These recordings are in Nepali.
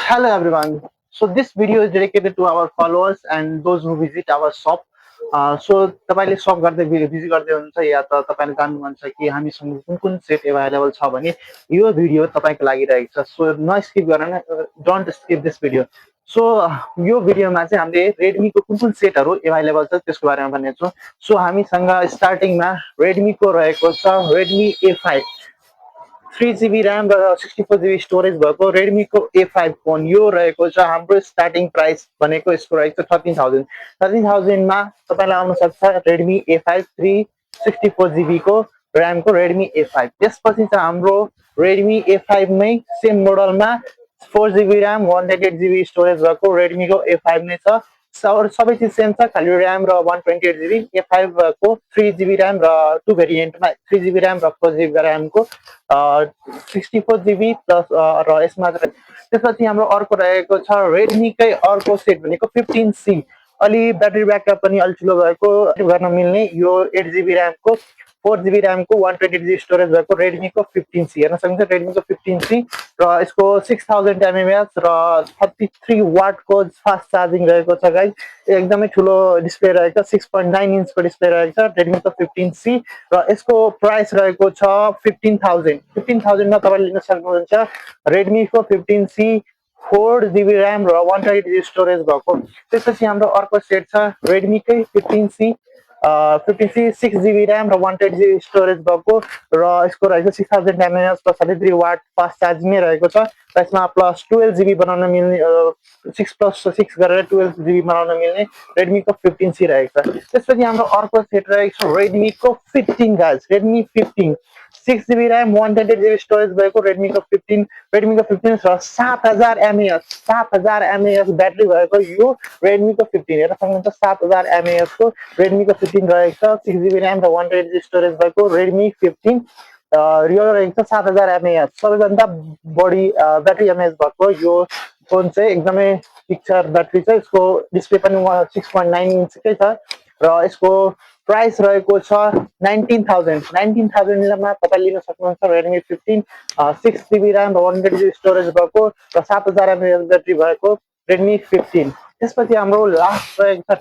Hello everyone. So this video is dedicated to our followers and those who visit our shop. So तपाईले शप गर्दै भिजिट गर्दै हुनुहुन्छ या त तपाईले जान्नु मन छ कि हामीसँग कुन कुन सेट अवेलेबल छ भने यो भिडियो तपाईको लागि रहेको छ. सो नस्किप गरेन, don't skip this video. So यो भिडियोमा चाहिँ हामीले Redmi को कुन कुन सेटहरु अवेलेबल छ त्यसको बारेमा भन्नेछौँ. सो हामीसँग स्टार्टिङमा Redmi को रहेको छ Redmi A5 3GB RAM र 64GB स्टोरेज भएको Redmi को A5 फोन यो रहेको छ. हाम्रो स्टार्टिङ प्राइस भनेको यसको रहेको छ 13000 मा तपाईलाई आउन सक्छ Redmi A5 364GB को RAM को Redmi A5. त्यसपछि चाहिँ हाम्रो Redmi A5 मै सेम मोडलमा 4GB RAM 128GB स्टोरेज भएको Redmi को A5 नै छ. सबै चिज सेम छ, खाली र्याम र 128GB. A5 को 3GB र्याम र 2 भेरिएन्टमा 3GB र्याम र 4GB र्याम को 64GB प्लस र यसमा त्यसपछि हाम्रो अर्को रहेको छ Redmi कै अर्को सेट भनेको 15C. अलि ब्याट्री ब्याकअप पनि अलि ठुलो भएको गर्न मिल्ने यो 8GB र्याम को 4GB र्याम को 128GB स्टोरेज भएको Redmi को 15C हेर्न सक्नुहुन्छ. Redmi को 15C र यसको 6000 mAh र 33 वाट को फास्ट चार्जिङ रहेको छ गाइस. एकदमै ठुलो डिस्प्ले रहेको छ, 6.9 इन्च को डिस्प्ले रहेको छ Redmi को 15C र यसको प्राइस रहेको छ 15000 मा तपाईले लिन सक्नुहुन्छ Redmi को 15C 4GB र्याम र 128GB स्टोरेज भएको. त्यसपछि हाम्रो अर्को सेट छ Redmi कै 15C 6GB र्याम र 128GB स्टोरेज भएको र यसको रहेको 6000 mAh र 33 वाट फास्ट चार्जिङ नै रहेको छ. र यसमा प्लस 12GB बनाउन मिल्ने 6+6 गरेर 12GB बनाउन मिल्ने Redmi को 15C रहेको छ. त्यसपछि हाम्रो अर्को सेट रहेको छ Redmi को 15 guys. Redmi 15 6GB RAM 128GB storage भएको Redmi को 15 र 7000 mAh ब्याट्री भएको यो Redmi को 15 हेर्न सक्नुहुन्छ. 7000 mAh को Redmi को 15 रहेको छ. 6GB र्याम र 128GB स्टोरेज भएको Redmi 15 यो रहेको छ 7000 mAh. सबैभन्दा बढी ब्याट्री एमएएच भएको यो फोन चाहिँ एकदमै पिक्चर ब्याट्री छ. यसको डिस्प्ले पनि 6.9 इन्च कै छ र यसको प्राइस रहेको छ 19000 मा तपाईले लिन सक्नुहुन्छ Redmi 15 6GB र्याम र 128GB स्टोरेज भएको र 7000 mAh ब्याट्री भएको Redmi 15. त्यसपछि हाम्रो लास्ट रहेको छ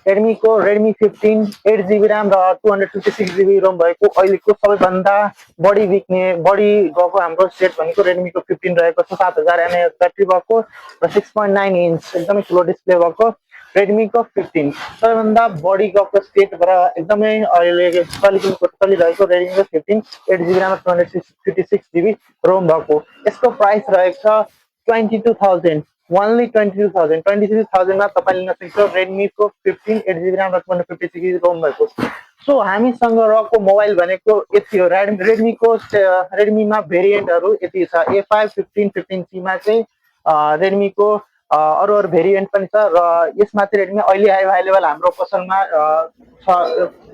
Redmi को Redmi 15 8GB र्याम र 256GB रोम भएको अहिलेको सबैभन्दा बढी गएको हाम्रो सेट भनेको Redmi को 15 रहेको छ. 7000 mAh ब्याट्री भएको र 6.9 इन्च एकदमै ठुलो डिस्प्ले भएको Redmi को 15. सबैभन्दा बढी गएको सेट र एकदमै अहिले चलिरहेको Redmi को 15 8GB र्याम र 256GB रोम भएको. यसको प्राइस रहेको छ 22000 only 22000 मा तपाईले लिन सक्नुहुन्छ Redmi को 15 8GB र्याम र 256GB रोम भएको. सो हामीसँग रहेको मोबाइल भनेको यति हो. Redmi मा भेरिएन्टहरु यति छ. A5 15C मा चाहिँ Redmi को अरु भेरिएन्ट पनि छ र यसमा चाहिँ Redmi अहिले अवेलेबल हाम्रो पसलमा छ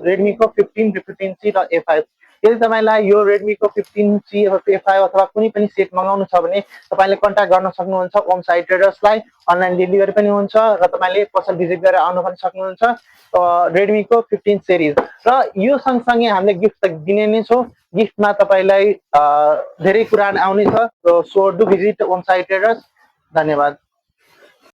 Redmi को 15C र A5. यदि तपाईलाई यो Redmi को 15C र A5 अथवा कुनै पनि सेट मगाउनु छ भने तपाईले कन्ट्याक्ट गर्न सक्नुहुन्छ ओम साई ट्रेडर्सलाई. अनलाइन डेलिभरी पनि हुन्छ र तपाईले पसल भिजिट गरेर आउन पनि सक्नुहुन्छ Redmi को 15 सिरिज. र यो सँगसँगै हामीले गिफ्ट त दिने नै छौं. गिफ्टमा तपाईलाई धेरै कुरा आउने छ. So do visit Om Sai traders. धन्यवाद.